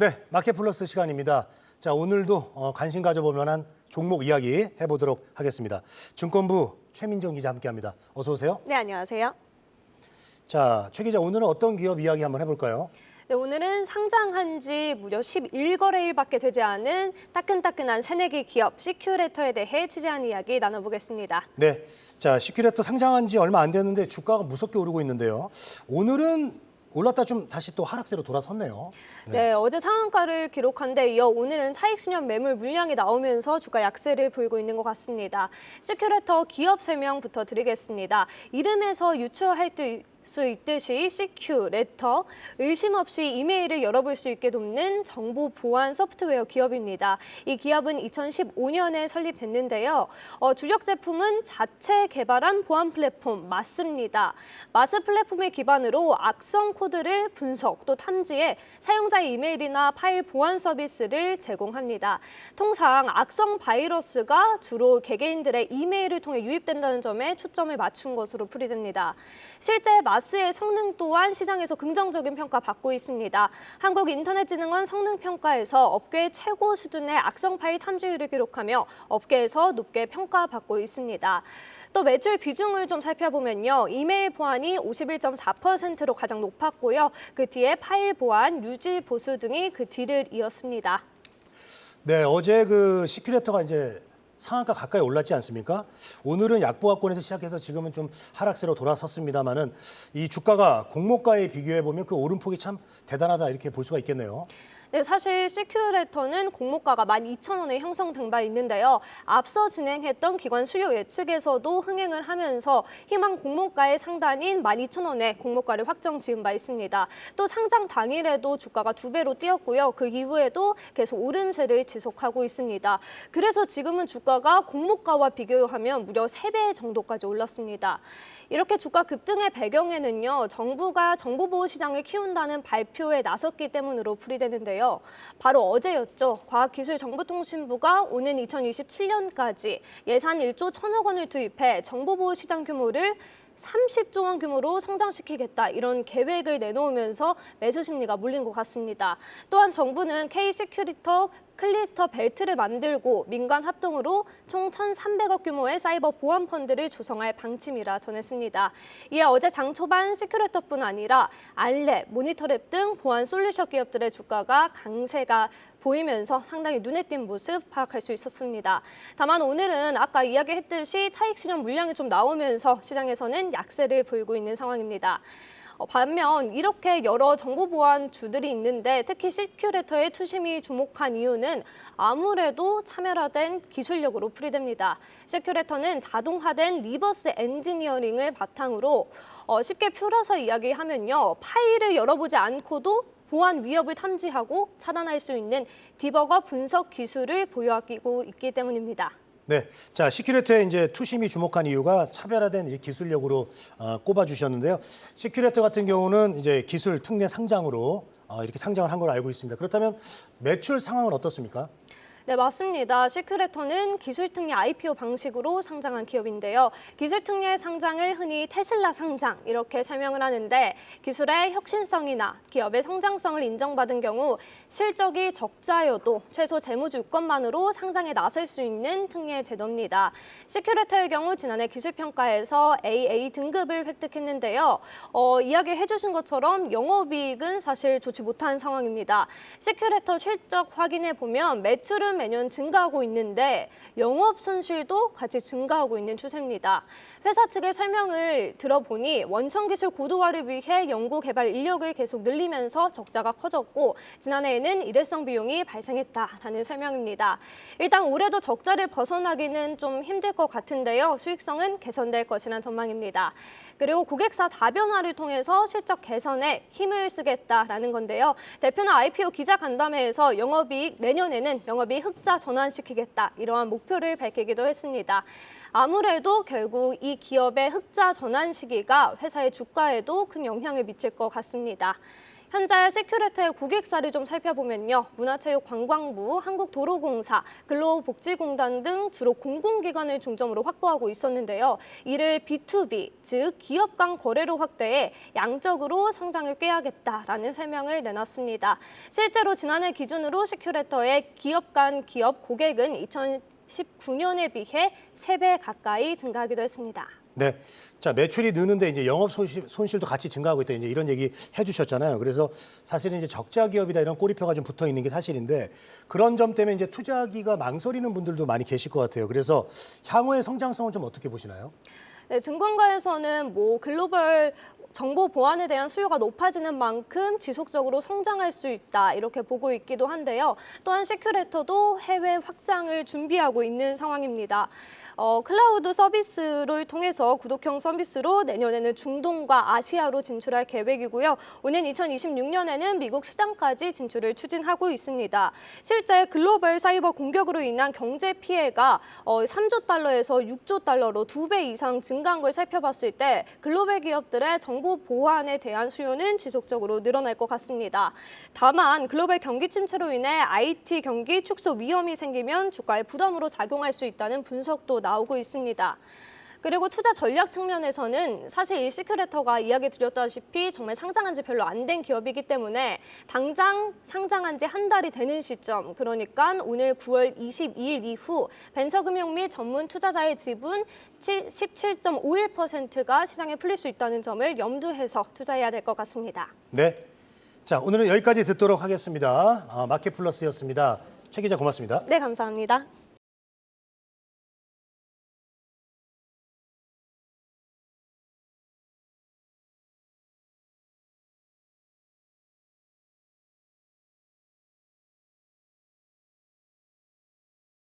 네, 마켓플러스 시간입니다. 자, 오늘도 관심 가져볼 만한 종목 이야기 해보도록 하겠습니다. 증권부 최민정 기자 함께합니다. 어서 오세요. 네, 안녕하세요. 자, 최 기자, 오늘은 어떤 기업 이야기 한번 해볼까요? 네, 오늘은 상장한 지 무려 11거래일밖에 되지 않은 따끈따끈한 새내기 기업 시큐레터에 대해 취재한 이야기 나눠보겠습니다. 네, 자, 시큐레터 상장한 지 얼마 안 됐는데 주가가 무섭게 오르고 있는데요. 오늘은 올랐다 좀 다시 또 하락세로 돌아섰네요. 네, 어제 상한가를 기록한 데 이어 오늘은 차익 실현 매물 물량이 나오면서 주가 약세를 보이고 있는 것 같습니다. 시큐레터 기업 설명부터 드리겠습니다. 이름에서 유추할 수 있듯이 시큐레터, 의심 없이 이메일을 열어볼 수 있게 돕는 정보 보안 소프트웨어 기업입니다. 이 기업은 2015년에 설립됐는데요. 주력 제품은 자체 개발한 보안 플랫폼 마스입니다. 마스 플랫폼을 기반으로 악성 코드를 분석 또 탐지해 사용자의 이메일이나 파일 보안 서비스를 제공합니다. 통상 악성 바이러스가 주로 개개인들의 이메일을 통해 유입된다는 점에 초점을 맞춘 것으로 풀이됩니다. 실제 마스의 성능 또한 시장에서 긍정적인 평가 받고 있습니다. 한국인터넷진흥원 성능평가에서 업계 최고 수준의 악성 파일 탐지율을 기록하며 업계에서 높게 평가받고 있습니다. 또 매출 비중을 좀 살펴보면요. 이메일 보안이 51.4%로 가장 높았고요. 그 뒤에 파일 보안, 유지 보수 등이 그 뒤를 이었습니다. 네, 어제 그 시큐레터가 이제 상한가 가까이 올랐지 않습니까? 오늘은 약보합권에서 시작해서 지금은 좀 하락세로 돌아섰습니다만은 이 주가가 공모가에 비교해 보면 그 오름폭이 참 대단하다 이렇게 볼 수가 있겠네요. 네, 사실 시큐레터는 공모가가 12,000원에 형성된 바 있는데요. 앞서 진행했던 기관 수요 예측에서도 흥행을 하면서 희망 공모가의 상단인 12,000원에 공모가를 확정 지은 바 있습니다. 또 상장 당일에도 주가가 2배로 뛰었고요. 그 이후에도 계속 오름세를 지속하고 있습니다. 그래서 지금은 주가가 공모가와 비교하면 무려 3배 정도까지 올랐습니다. 이렇게 주가 급등의 배경에는요, 정부가 정보보호 시장을 키운다는 발표에 나섰기 때문으로 풀이되는데요. 바로 어제였죠. 과학기술정보통신부가 오는 2027년까지 예산 1조 1,000억 원을 투입해 정보보호 시장 규모를 30조 원 규모로 성장시키겠다 이런 계획을 내놓으면서 매수 심리가 몰린 것 같습니다. 또한 정부는 K-시큐리터 클리스터 벨트를 만들고 민간 합동으로 총 1,300억 규모의 사이버 보안 펀드를 조성할 방침이라 전했습니다. 이에 어제 장 초반 시큐레터뿐 아니라 알랩, 모니터랩 등 보안 솔루션 기업들의 주가가 강세가 보이면서 상당히 눈에 띈 모습 파악할 수 있었습니다. 다만 오늘은 아까 이야기했듯이 차익 실현 물량이 좀 나오면서 시장에서는 약세를 보이고 있는 상황입니다. 반면 이렇게 여러 정보 보안 주들이 있는데 특히 시큐레터의 투심이 주목한 이유는 아무래도 차별화된 기술력으로 풀이됩니다. 시큐레터는 자동화된 리버스 엔지니어링을 바탕으로 쉽게 풀어서 이야기하면요. 파일을 열어보지 않고도 보안 위협을 탐지하고 차단할 수 있는 디버거 분석 기술을 보유하고 있기 때문입니다. 네, 자 시큐레터에 이제 투심이 주목한 이유가 차별화된 이제 기술력으로 꼽아주셨는데요. 시큐레터 같은 경우는 이제 기술 특례 상장으로 이렇게 상장을 한 걸로 알고 있습니다. 그렇다면 매출 상황은 어떻습니까? 네, 맞습니다. 시큐레터는 기술특례 IPO 방식으로 상장한 기업인데요. 기술특례 상장을 흔히 테슬라 상장 이렇게 설명을 하는데 기술의 혁신성이나 기업의 성장성을 인정받은 경우 실적이 적자여도 최소 재무주 요건만으로 상장에 나설 수 있는 특례 제도입니다. 시큐레터의 경우 지난해 기술평가에서 AA 등급을 획득했는데요. 이야기해 주신 것처럼 영업이익은 사실 좋지 못한 상황입니다. 시큐레터 실적 확인해 보면 매출은 매년 증가하고 있는데 영업 손실도 같이 증가하고 있는 추세입니다. 회사 측의 설명을 들어보니 원천 기술 고도화를 위해 연구 개발 인력을 계속 늘리면서 적자가 커졌고 지난해에는 일회성 비용이 발생했다라는 설명입니다. 일단 올해도 적자를 벗어나기는 좀 힘들 것 같은데요. 수익성은 개선될 것이라는 전망입니다. 그리고 고객사 다변화를 통해서 실적 개선에 힘을 쓰겠다라는 건데요. 대표는 IPO 기자간담회에서 영업이익 내년에는 영업이익 흑자 전환시키겠다 이러한 목표를 밝히기도 했습니다. 아무래도 결국 이 기업의 흑자 전환 시기가 회사의 주가에도 큰 영향을 미칠 것 같습니다. 현재 시큐레터의 고객사를 좀 살펴보면요. 문화체육관광부, 한국도로공사, 근로복지공단 등 주로 공공기관을 중점으로 확보하고 있었는데요. 이를 B2B, 즉 기업 간 거래로 확대해 양적으로 성장을 꾀하겠다라는 설명을 내놨습니다. 실제로 지난해 기준으로 시큐레터의 기업 간 기업 고객은 2019년에 비해 3배 가까이 증가하기도 했습니다. 네. 자, 매출이 느는데 이제 영업 손실도 같이 증가하고 있다. 이제 이런 얘기 해주셨잖아요. 그래서 사실은 이제 적자 기업이다 이런 꼬리표가 좀 붙어 있는 게 사실인데 그런 점 때문에 이제 투자하기가 망설이는 분들도 많이 계실 것 같아요. 그래서 향후의 성장성은 좀 어떻게 보시나요? 네, 증권가에서는 글로벌 정보 보안에 대한 수요가 높아지는 만큼 지속적으로 성장할 수 있다 이렇게 보고 있기도 한데요. 또한 시큐레터도 해외 확장을 준비하고 있는 상황입니다. 클라우드 서비스를 통해서 구독형 서비스로 내년에는 중동과 아시아로 진출할 계획이고요. 오는 2026년에는 미국 시장까지 진출을 추진하고 있습니다. 실제 글로벌 사이버 공격으로 인한 경제 피해가 3조 달러에서 6조 달러로 2배 이상 증가한 걸 살펴봤을 때 글로벌 기업들의 정보 보안에 대한 수요는 지속적으로 늘어날 것 같습니다. 다만 글로벌 경기 침체로 인해 IT 경기 축소 위험이 생기면 주가에 부담으로 작용할 수 있다는 분석도 나오고 있습니다. 그리고 투자 전략 측면에서는 사실 이 시큐레터가 이야기 드렸다시피 정말 상장한 지 별로 안 된 기업이기 때문에 당장 상장한 지 한 달이 되는 시점, 그러니까 오늘 9월 22일 이후 벤처금융 및 전문 투자자의 지분 17.51%가 시장에 풀릴 수 있다는 점을 염두해서 투자해야 될 것 같습니다. 네. 자, 오늘은 여기까지 듣도록 하겠습니다. 마켓플러스였습니다. 최 기자 고맙습니다. 네, 감사합니다.